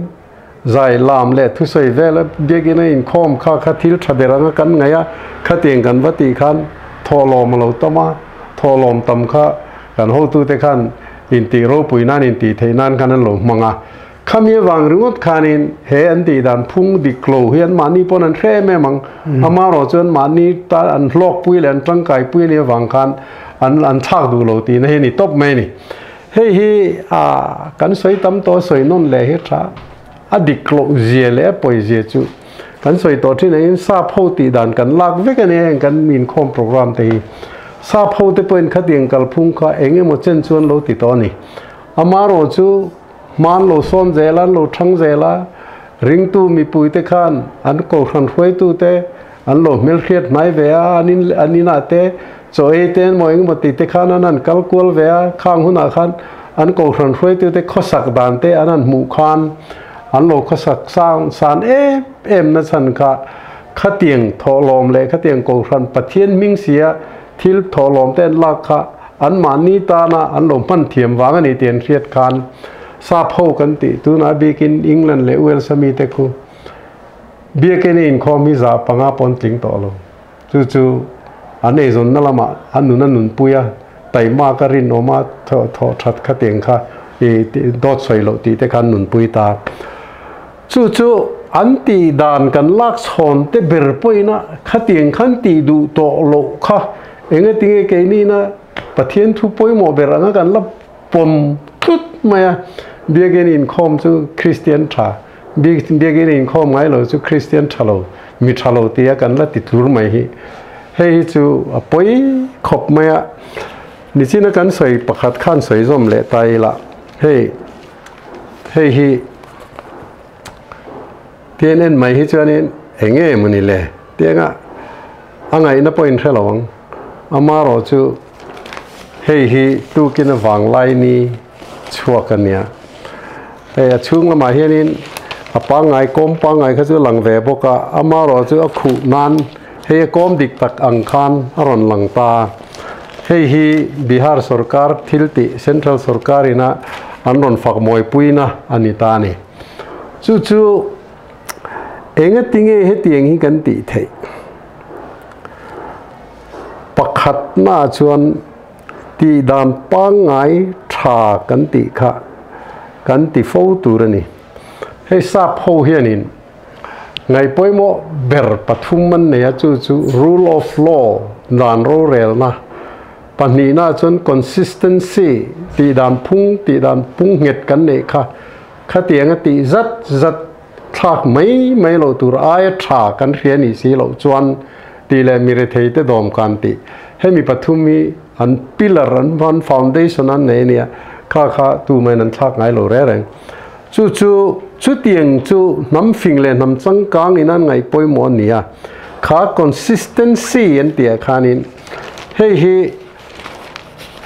ใจลามเล่ทุใส่เวลเบียกินอินคอมข้าทิลชาเดรังกันไงขัดเตียงกันวัติขันทอลอมเราตมาทอลอมตำข้ากันโหตุเตขันอินตีโรปุยนันอินตีเทนันกันนั่นหลงมังขมีวังรุ่งขานินเฮอันตีดันพุ่งดิกโลเฮียนมานีปนันเร่แม่มังอามาโรจนมานีตาอันลอกปุยเลนจังไก่ปุยเลียวังคันอันชักดูโลตีนะเฮนี่ตบแม่นี่เฮ้กันสวยตั้มตัวสวยนุ่นเลยเฮท้าอดิกโลเจียเล่ปอยเจียจูกันสวยตัวที่ไหนซาพูตีดันกันลากเวกันเองกันมีนคอมโปรแกรมตีซาพูที่เป็นขัดยังกัลพุ่งข้าเองหมดเช่นชวนโลติตัวนี้อามาโรจูมันโลซอนเจลันโลทั้งเจลาริงตูมีปุยเตขันอันโกขันหวยตูเตอันโลมิลเคียดไม่เวียอันนี้น่าเตโจเอเตนมอยงมาติเตขันอันนั้นกัลกวลเวียข้างหุ่นอาขันอันโกขันหวยตูเตข้อสักดานเตอันนั้นหมู่ขันอันโลข้อสักสร้างสารเอ็มนั่นสันค่ะขัดเตียงทอลอมเลยขัดเตียงโกขันปะเทียนมิงเสียทิลทอลอมเต้นลักค่ะอันมานีตานะอันโลมันเทียมวางอันนี้เตียนเทียดขันซาพูกันติตัวน่าเบียกินอังกฤษเลวเอลสมีเตคูเบียกินอินคอมิซาปังอาปอนจิงต่อลงจู่อันนี้ส่วนนั่นละมาอันนู้นนั่นปุยไต่มาการินออกมาทอชัดขัดเตียงค่ะดอดสวยโลตีแต่การนุนปุยตาจู่อันตีดานกันลากชนเตเบรปุยนะขัดเตียงขันตีดูโตโลค่ะเองติงเกนี่นะปะเทียนทุปุยโมเบรังกันลับปมทุดมาเบียกินอินคอมจูคริสเตียนชาเบียกินอินคอมไงเราจูคริสเตียนชาโลมีชาโลตียกันละติดรูไม่ฮีเฮ้ยจูปอยขบมานี่สินะกันสวยประคัดขั้นสวยส้มเละไตละเฮ้ฮีเทียนเอ็นไม่ฮีจวนเอ็นเองมันนี่เลยเตียงอ่ะไงนะปอยน์เทลวังอามาโรจูเฮ้ฮีตูกินวังไลนี่ชัวกันเนี่ยแต่ช่วงละมาเฮียนินปังไงก้มปังไงเขาจะหลังเวบกะอามาเราจะขู่นันเฮียก้มดิกตักอังคารอรอนหลังตาเฮียบิฮาร์สุรการทิลติเซ็นทรัลสุรการินะอันรอนฝักมวยปุยนะอันนี้ตานี่จู่เองติงเฮตียงฮิกันติเทปักขัดหน้าชวนตีดามปังไงชากันติค่ะกันติโฟตูรนี่ให้ทราบโฮเฮียนินไงป่วยโมเบรปฐุมมันเนี่ยจู่ rule of law ดานโรเรลนะปัจจุบันจน consistency ตีดามพุ่งเหตุกันเนี่ยค่ะข้าเตียงตีจัดทักไม่เราตัวไอ้ชากันเรียนอีสิเราจวนตีเลยมีเรทเตดอมกันติให้มีปฐุมมีอันพิลาร์อันฟาวเดชันนั้นเนี่ยข้าตัวมันนั่นทักไงเราเรื่องจู่เตียงจู่น้ำฟิงเลยน้ำจังกังอินั่นไงป่วยหมอเนี่ยข้า consistency อันเดียข้านินเ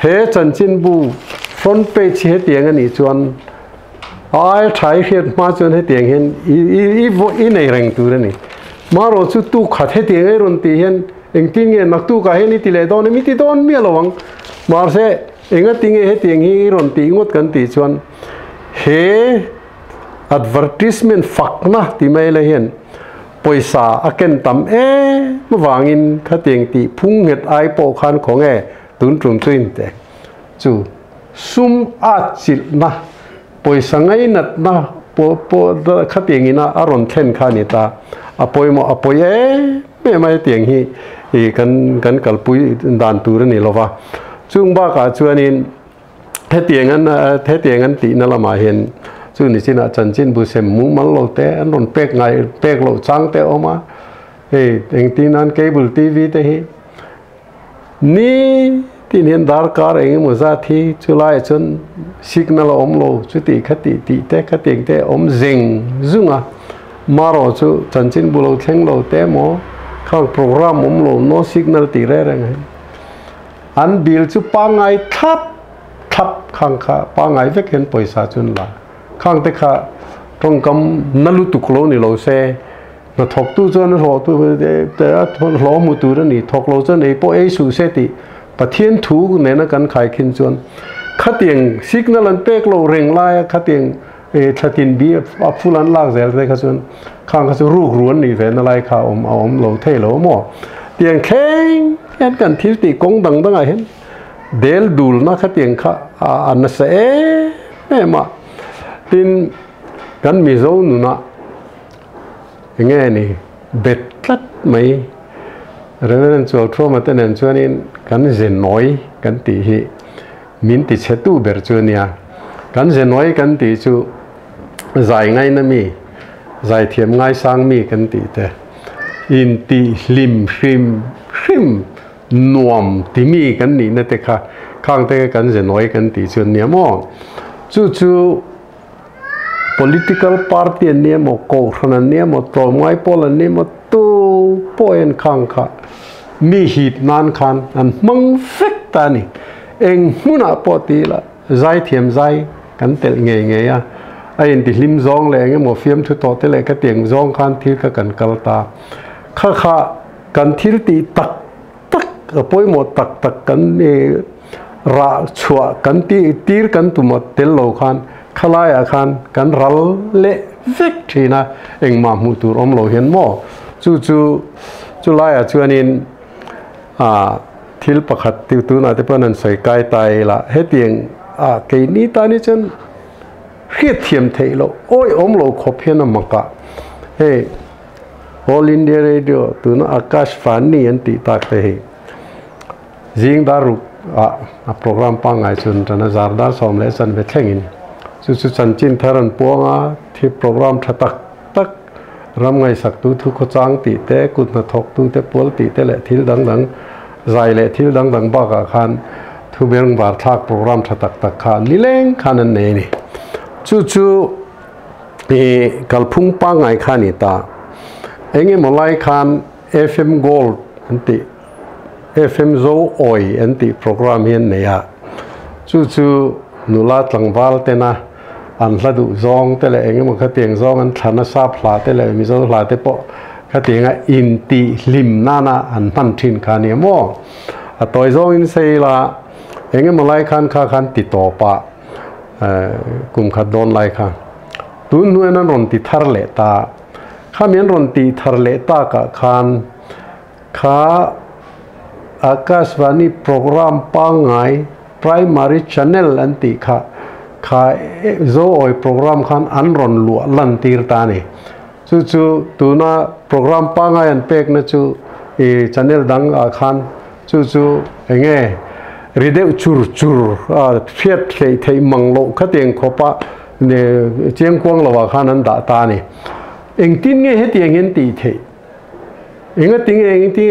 ฮ้จันจินบู front page เฮเตียงอันนี้จวนไอ้ใช้เห็ดมาจนเฮเตียงเห็นอีในแรงตัวนี่มาเราจู่ตู้ขัดเฮเตียงไอ้รอนตีเห็นเองติ้งเงินนักตู้ก็เห็นนี่ตีเลยตอนนี้มิติตอนเมียระวังมาเสเองติ้งเฮเตียงฮีรอนตีงดกันตีจวนเฮadvertisement ฝักนะที่ไม่เลยเห็นปอยสาอาเกนตั้มมาวางินขัดเตียงตีพุ่งเห็ดไอโปคันของตุนตรงตุนแต่จู่ซุ่มอาจิตนะปอยสังไงนัดนะปอขัดเตียงนะอารมณ์เช่นขานิตาปอยมาปอยไม่เตียงฮีกันกัลปุยดานตูรนี่หรอวะจุงบ้ากาชวนินเทเตียงกันตีนั่นละมาเห็นจู่นี่สินะจันจินบุเซมมุมันโลเตอันนนเป๊กไงเป๊กโลจังเตออกมา เองที่นั้นเคเบิลทีวีเตะนี่ที่เห็นดาร์การเองมุซาทีจุลายจนสิกนัลอมโลจุติขัดติเตะขัดเองเตะอมเซิงจุงอ่ะมารอจุจันจินบุโลเทงโลเตะหมอข้างโปรแกรมอมโลโนสิกนัลตีเร่งอันบิลจุปังไงทับข้างข้าปังไงเวกเห็นปอยสาจุนละข้างเตะข้าตรงกำนัลุตุกโลนี่โลเซน่ะทอกตู้จนหล่อตู้แต่หล่อมุตุระนี่ทอกโลจนไอ้พวกไอ้สุเสติปะเทียนถูกเนี่ยนะกันขายขินจวนขัดเตียงสิกนัลันเป๊กโลเร่งไล่ขัดเตียงขัดตินบีฟูลันลากเซลเลยขัดจวนข้างขัดรูกร้วนนี่เวนอะไรข้าอมโลเทโลหม้อเตียงแข็งเห็นกันทิศติกงดังไงเห็นเดลดูลนะขัดเตียงข้าอันนั้นเสแม่มาตินกันมีโซนุนะยังไงนี่เบ็ดลัดไหมเรื่องนั้นชัวร์ทั่วมาแต่นั้นชัวร์นี่กันเจนน้อยกันตีหิมินติเชตูเบอร์ชัวร์เนี่ยกันเจนน้อยกันตีชูใจไงนะมีใจเทียมไงสร้างมีกันตีแต่อินตีลิมชิมนวมที่มีกันนี่นั่นแต่ข้างแต่กันเจนน้อยกันตีชัวร์เนี่ยมั่งชู political party เนี่ยมั่งโกรธนั่นเนี่ยมั่งตัวไม่พอแล้วเนี่ยมั่งตู้ป่วยข้างข้ามีหิดนานขันอันมังฟิกตานี่เองมุนาปอตีละใจเทียมใจกันเตลเงี้ยไอ้ที่ลิมซองเลยเงี้ยหมอฟิล์มชุดต่อเตลก็เตียงซองขันที่กันกัลตาข้ากันที่ตีตักป่วยหมดตักกันระชัวกันตีกันตุ่มเตลโลขันขลายขันกันรัลเละฟิกทีนะเองมามุตุรอมโลเห็นหมอจู่ไล่ชัวนินทิลประคัดติวตูน่าจะเป็นนันใส่กายตายละเฮตียงเกยนี้ตานี่ฉันเฮียเทียมเทโลโอ้ยอมโลขบเพียนมังกะเฮ้ All India Radio ตูน่าอากาศฝันนี่ยันติตากเตะจิงดารุโปรแกรมปังไงจนตอนนั้นจาร์ดาสอมเลสันเวทเองจู่ฉันจินทารันปัวงาที่โปรแกรมทักรำไงสักทุกจางตีเตะกุดมาทกตุ้งเตะปวลตีเตะเละทิลดังใจเละทิลดังบ้ากขันทุเบงบาร์ทักโปรแกรมทักขันลิเลงขันนั่นเองจู่กัลพุ่งปังไงขันนี่ตาเองมาไล่ขัน FM Gold อันติ FM Zo Oi อันติโปรแกรมเฮียนเนี่ยจู่นุลาตังวาลเตนะอันละดูซองแต่ละเองมันก็เตียงซองอันฐานซาพลาแต่ละมีซองพลาแต่ปะก็เตียงอินติลิมนาอันมันทินคานี่มั่วตัวซองอินเซล่ะเองมันไล่ขันข้าขันติดต่อปะกลุ่มขัดโดนไล่ขันตุนนู้นนั่นรอนติทาร์เลตาข้ามีนรอนติทาร์เลตากะขันข้าอากาศวานีโปรแกรมปังไง primary channel อันติข้าโซโอยโปรแกรมขันอันรอนลัวลันตีร์ตานี่จู่ตัวน่าโปรแกรมปังไงอันเป็กนะจู่channel ดังขันจู่เองรีเดจูเฟียดเทมังโลขัดเองขบะเนี่ยเจียงกวางละว่าขันนั้นด่าตานี่เองทิ้งเงี้ยเหตียงเงินตีเทเองทิ้ง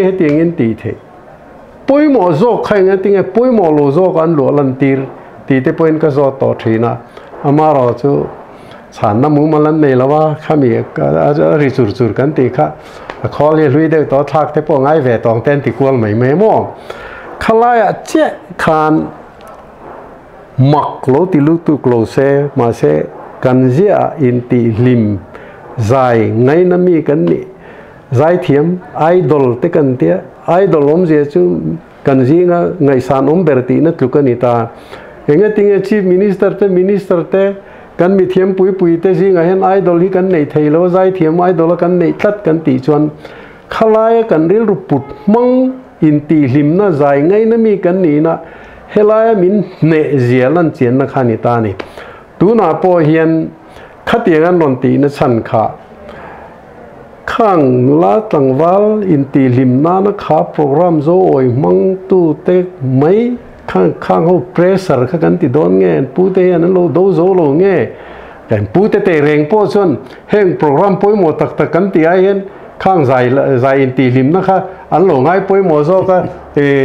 เหตียงเงินตีเทปุยหมอโซใครเงี้ยทิ้งปุยหมอโลโซกันลัวลันตีร์ตีเตปุยนก็โซต่อทีนะอามาเราจู่ฉันน้ำมูมันลันเนี่ยละว่าข้ามีริสุรกันตีข้าขอเรียนรู้ได้ต่อทักเตปง่ายแหวตองเต้นตีกวางไม่มั่วขลายเจ๊ขันมักโลติลุตุกโลเซมาเซกันเจียอินติลิมใจไงน้ำมีกันนี่ใจเทียมไอดอลเตกันเตียไอดอลอมเจียจูกันจีงไงสานอมเบอร์ตีนัดลุกันนี่ตาเองติงชีฟมินิสเตอร์เตกันมีเทียมปุยเตจีงเห็นไอดอลที่กันในไทยแล้วใจเทียมไอดอลกันในทัดกันตีชวนขลายกันเรียลรุปุดมังอินตีลิมนะใจไงน้ำมีกันนี่นะเฮลายมินเนเจียลันเจียนนะขานิตานี่ตูน่าพอเฮียนขัดยังนนตีนะฉันขาข้างลาตังวาลอินตีลิมนานะขาโปรแกรมโซโอยมังตูเตกไม่ข้างเขาเพรสเซอร์กันติดโดนเงี้ยปูเตยันโลโดโซโลเงี้ยแต่ปูเตเร่งโพชนเฮงโปรแกรมป่วยหมดตักกันตีไอเห็น ข้างใจอินตีลิมนะคะอันหลงไอ้ป่วยหมอโซก็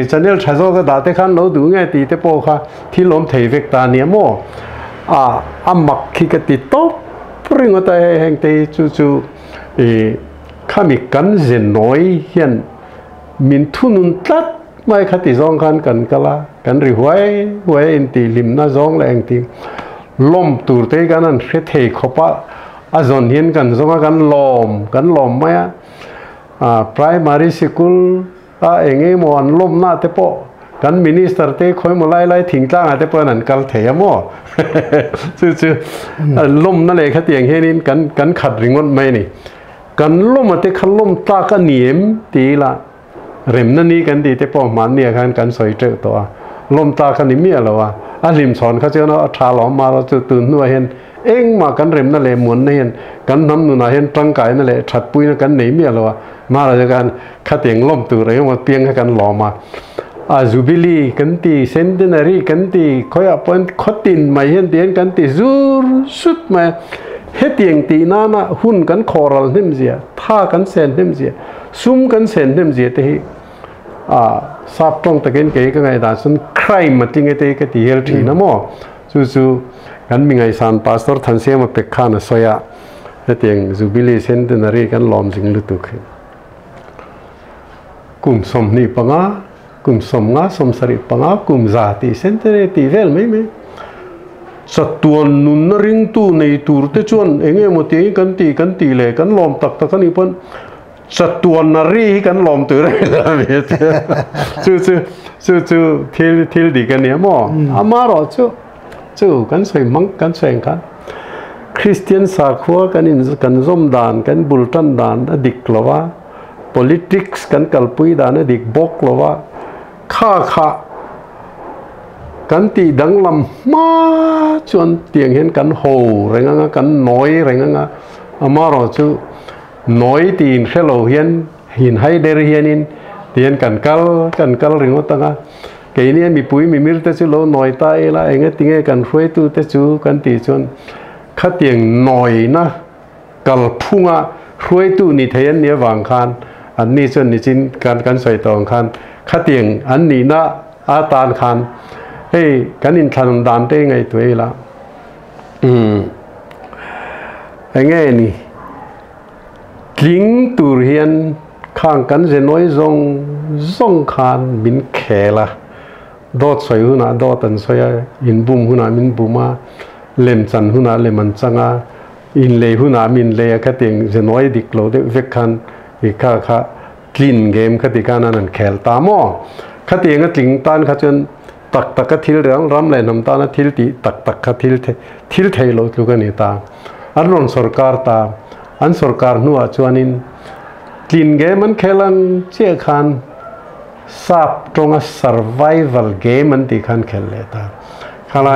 จันเนลชาโซก็ด่าแต่ขันเราดูไงตีแต่โปค่ะที่ล้มเทวิกตาเนี่ยโมอามักขี้กติโต๊ะปริงว่าแต่แห่งตีจู่ข้ามีกันเจนน้อยเห็นมินทุนุนตัดไม่ขัดซองกันกะละกันริหวยอินตีลิมน่าซองแรงตีล้มตูเตกันนั่นเทขบะอาจนเห็นกันซองกันล้มไหมprimary school เองมอนล้มหน้าเตปกันมินิสเตอร์เตคอยมาไล่ทิ้งตั้งเตปนั่นกันเทียมซื่อล้มนั่นเลยขัดอย่างเห็นกันขัดริงวันไม่นี่กันล้มมาเตขัดล้มตากันเหนียมตีละเริ่มนั่นนี่กันดีเตปมันเนี่ยกันสวยเจอตัวล้มตากันนี่เมียแล้ววะริมสอนเขาเจ้าเนาะทาหลอมมาเราจะตื่นนัวเห็นเองมากันเริ่มนั่นเลยหมุนเห็นกันน้ำนูน่ะเห็นตั้งกายนั่นเลยฉัดปุ้ยนั่นกันหนีเมียแล้ววะมาเราจะกันขัดอย่างล้มตัวอะไรมาเปียงให้กันหลอมมาจูบิลีกันตีเซนตินารีกันตีคอยเอาเป็นขดินมาเห็นเตียนกันตีซูร์สุดมาเฮตียงตีน่านะหุ่นกันคอรัลนิมเสียท่ากันเซนนิมเสียซุ่มกันเซนนิมเสียที่ทราบตรงตะเกียงเก๋ก็ไงด่าส่วนใครมาทิ้งไอ้เตะก็ตีเฮลทีนะมั่วจู่กันมีไงสานพาสตอร์ทันเสียมาเป็กข้านะสอยเฮตียงจูบิลีเซนตินารีกันล้อมสิงลุตุขึ้นกุมสมนี่ปังอากุมสมงาสมสริปังอากุมจาติเซนตินารีเวลไม่สัตว์นุนริงตูในตูร์เตชวนเองมตีกันตีเลยกันล้อมตักกันนี่เพิ่นสัตว์นรีกันล้อมตัวเลยละเมียจู่ทิลดีกันเนี่ยมั่วอามาร์จู่กันสวยมังกันสวยกันคริสเตียนสาขัวกันซอมดานกันบุลตันดานอดิกลวะ politics กันกัลปุยดานอดิกบกลวะข้ากันตีดังลำมาจนเตียงเห็นกันโหแรงงะกันน้อยแรงงะอามาร์จู่น้อยตีนเชลโลหินให้เดรเฮียนินเตียนกันกัลริงว่าตั้งเกี่ยนี่มีปุ๋ยมีมิลเตจูโลน้อยตายละเองติงกันช่วยตู้เตจูกันตีจนขัดเตียงน้อยนะกัลพุ่งช่วยตู้นิเทียนเนี่ยวางคันอันนี้จนนิจินกันใส่ตองคันขัดเตียงอันนี้นะอาตานคันเฮ้กันอินทันดานเต้ไงตัวเองละไอ้ไงนี่กิงตูเรียนข้างกันจะน้อยซงคานบินแขละดอดสวยหุ่นดอดันสวยอินบุมหุ่นมินบุมาเล่มจันหุ่นเล่มันจังอินเล่หุ่นมินเล่ขัดเองจะน้อยดิกโลเดเวกคันอีกข้าคลีนเกมขัดอีกานั่นแขลตามอขัดเองก็ติงตานขัดจนตักก็ทิลเรื่องรำเลยน้ำตาลทิลตีตักก็ทิลเทโลทุกันนี่ตาอันนั้นสุรการตาอันสุรการนัวชวนินกินเกมมันแค่ลังเชี่ยขันสับตรง survival game มันตีขันแค่เลยตาข้าไร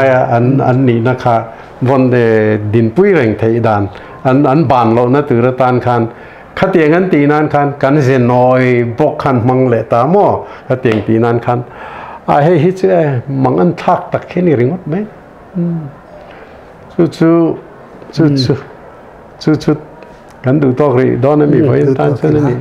อันนี้นะคะวันเดดินปุยแรงเทดานอันบานเรานะตือระตานขันขัดเตียงอันตีนานขันกันเจนน้อยบกขันมังเลยตาโม่ขัดเตียงตีนานขันให้ฮิตเอ้มังอันทักตักแค่นี้ริงวัดไหมชุดกันดูตัวรีดอนมีไฟตั้งเช่นนี้